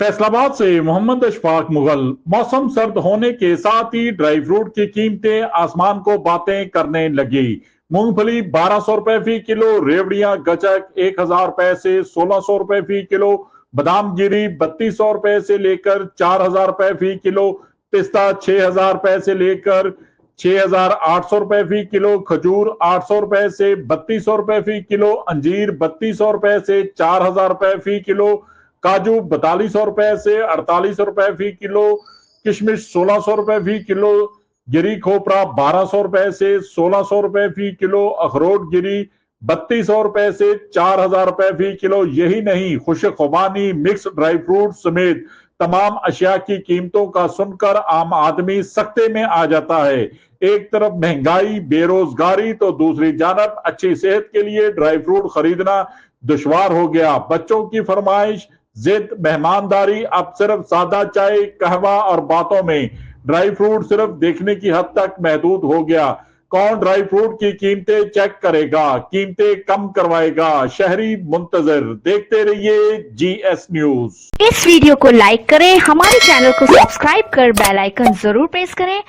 फैसलाबाद से मोहम्मद अशफाक मुगल। मौसम सर्द होने के साथ ही ड्राई फ्रूट की कीमतें आसमान को बातें करने लगी। मूंगफली 1200 रुपए फी किलो, रेवड़ियां गचक 1000 रुपए से 1600 रुपए फी किलो, बादाम गिरी 3200 रुपए से लेकर 4000 रुपए फी किलो, पिस्ता 6000 रुपए से लेकर 6800 रुपए फी किलो, खजूर 800 रुपए से 3200 रुपए फी किलो, अंजीर 3200 रुपए से 4000 रुपए फी किलो, काजू 4200 रुपए से 4800 रुपए फी किलो, किशमिश 1600 रुपए फी किलो, गिरी खोपरा 1200 रुपए से 1600 रुपए फी किलो, अखरोट गिरी 3200 रुपए से 4000 रुपए फी किलो। यही नहीं, खुशक खुबानी, मिक्स ड्राई फ्रूट समेत तमाम अशिया की कीमतों का सुनकर आम आदमी सख्ते में आ जाता है। एक तरफ महंगाई, बेरोजगारी, तो दूसरी जानब अच्छी सेहत के लिए ड्राई फ्रूट खरीदना दुश्वार हो गया। बच्चों की फरमाइश, जिद, मेहमानदारी, अब सिर्फ सादा चाय, कहवा और बातों में ड्राई फ्रूट सिर्फ देखने की हद तक महदूद हो गया। कौन ड्राई फ्रूट की कीमतें चेक करेगा, कीमतें कम करवाएगा? शहरी मुंतजर। देखते रहिए GS न्यूज। इस वीडियो को लाइक करें, हमारे चैनल को सब्सक्राइब कर बेल आइकन जरूर प्रेस करें।